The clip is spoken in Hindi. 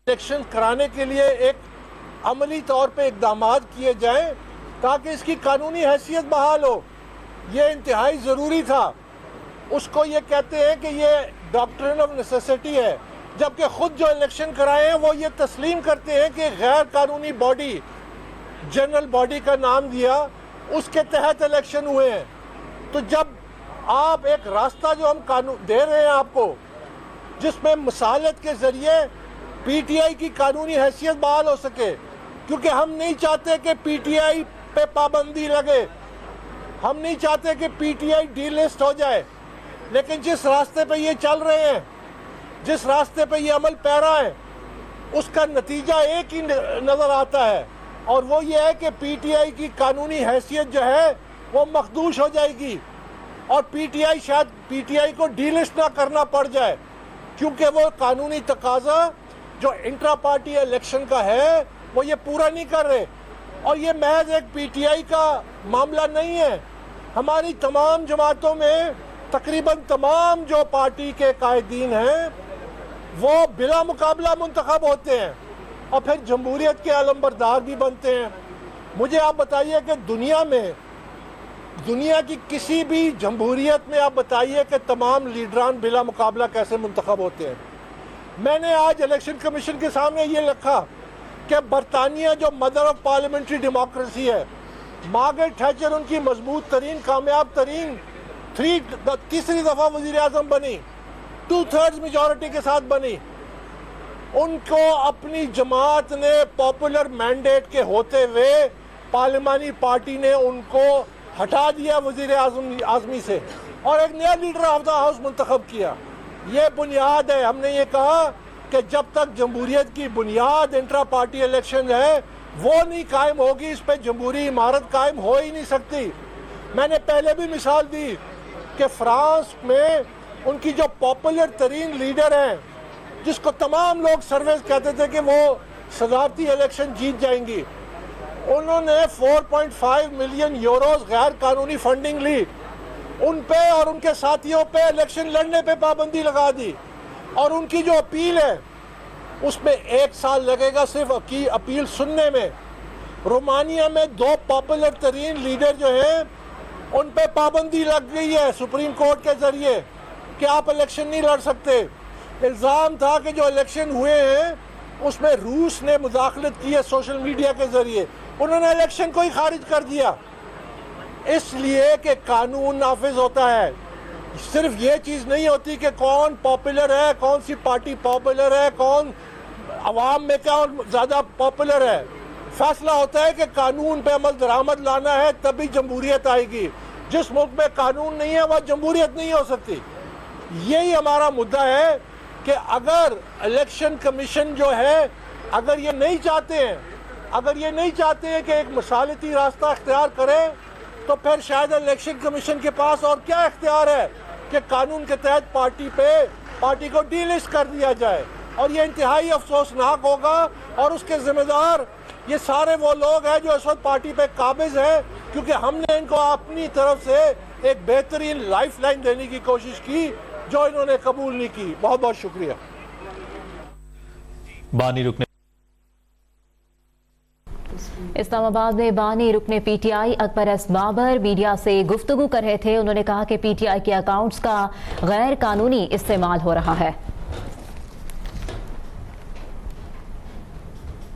इलेक्शन कराने के लिए एक अमली तौर पे इकदाम किए जाएं ताकि इसकी कानूनी हैसियत बहाल हो। ये इंतहाई ज़रूरी था। उसको ये कहते हैं कि ये डॉक्ट्रिन ऑफ नेसेसिटी है, जबकि खुद जो इलेक्शन कराए हैं वो ये तस्लीम करते हैं कि गैर कानूनी बॉडी, जनरल बॉडी का नाम दिया, उसके तहत इलेक्शन हुए हैं। तो जब आप एक रास्ता जो हम कानून दे रहे हैं आपको, जिसमें मसालत के ज़रिए पीटीआई की कानूनी हैसियत बहाल हो सके, क्योंकि हम नहीं चाहते कि पीटीआई पे पाबंदी लगे, हम नहीं चाहते कि पीटीआई डीलिस्ट हो जाए। लेकिन जिस रास्ते पे ये चल रहे हैं, जिस रास्ते पे ये अमल पैरा है, उसका नतीजा एक ही नज़र आता है, और वो ये है कि पीटीआई की कानूनी हैसियत जो है वो मखदूश हो जाएगी, और पीटीआई शायद पीटीआई को डीलिस्ट ना करना पड़ जाए, क्योंकि वो कानूनी तकाजा जो इंट्रा पार्टी इलेक्शन का है वो ये पूरा नहीं कर रहे। और ये महज एक पीटीआई का मामला नहीं है। हमारी तमाम जमातों में तकरीबन तमाम जो पार्टी के कायदीन हैं वो बिला मुकाबला मुंतखब होते हैं और फिर जमहूरियत के अलमबरदार भी बनते हैं। मुझे आप बताइए कि दुनिया की किसी भी जमहूरियत में आप बताइए कि तमाम लीडरान बिला मुकाबला कैसे मुंतखब होते हैं। मैंने आज इलेक्शन कमीशन के सामने ये लिखा कि बरतानिया जो मदर ऑफ पार्लियामेंट्री डेमोक्रेसी है, मार्गरेट थैचर उनकी मजबूत तरीन, कामयाब तरीन तीसरी दफ़ा वज़ीर आज़म बनी, 2/3 मेजॉरिटी के साथ बनी। उनको अपनी जमात ने पॉपुलर मैंडेट के होते हुए पार्लिमानी पार्टी ने उनको हटा दिया वज़ीर आज़मी से और एक नया लीडर ऑफ द हाउस मुंतखब किया। ये बुनियाद है। हमने ये कहा कि जब तक जमहूरियत की बुनियाद इंट्रा पार्टी इलेक्शन है वो नहीं कायम होगी, इस पर जमहूरी इमारत कायम हो ही नहीं सकती। मैंने पहले भी मिसाल दी कि फ्रांस में उनकी जो पॉपुलर तरीन लीडर हैं, जिसको तमाम लोग सर्वेस कहते थे कि वो सदारती इलेक्शन जीत जाएंगी, उन्होंने 4.5 मिलियन यूरोस गैर कानूनी फंडिंग ली। उन पे और उनके साथियों पे इलेक्शन लड़ने पे पाबंदी लगा दी, और उनकी जो अपील है उसमें 1 साल लगेगा सिर्फ अपील सुनने में। रोमानिया में 2 पॉपुलर तरीन लीडर जो हैं उन पे पाबंदी लग गई है सुप्रीम कोर्ट के जरिए कि आप इलेक्शन नहीं लड़ सकते। इल्ज़ाम था कि जो इलेक्शन हुए हैं उसमें रूस ने मुदाखलत की है सोशल मीडिया के जरिए, उन्होंने इलेक्शन को ही खारिज कर दिया, इसलिए कि कानून नाफिज होता है। सिर्फ ये चीज़ नहीं होती कि कौन पॉपुलर है, कौन सी पार्टी पॉपुलर है, कौन अवाम में कौन ज़्यादा पॉपुलर है। फैसला होता है कि कानून पे अमल दरामद लाना है, तभी जमहूरियत आएगी। जिस मुल्क में कानून नहीं है वह जमहूरियत नहीं हो सकती। यही हमारा मुद्दा है कि अगर इलेक्शन कमीशन जो है, अगर ये नहीं चाहते हैं कि एक मसालती रास्ता अख्तियार करें, तो फिर शायद इलेक्शन कमीशन के पास और क्या इख्तियार है कि कानून के तहत पार्टी को डीलिस्ट कर दिया जाए। और ये इंतहाई अफसोसनाक होगा, और उसके जिम्मेदार ये सारे वो लोग हैं जो इस वक्त पार्टी पे काबिज हैं, क्योंकि हमने इनको अपनी तरफ से एक बेहतरीन लाइफलाइन देने की कोशिश की जो इन्होंने कबूल नहीं की। बहुत बहुत शुक्रिया। बानी रुकने इस्लामाबाद में बानी रुकने PTI Akbar S Babar media से गुफ्तगू कर रहे थे। उन्होंने कहा कि पीटीआई के अकाउंट्स का गैर कानूनी इस्तेमाल हो रहा है।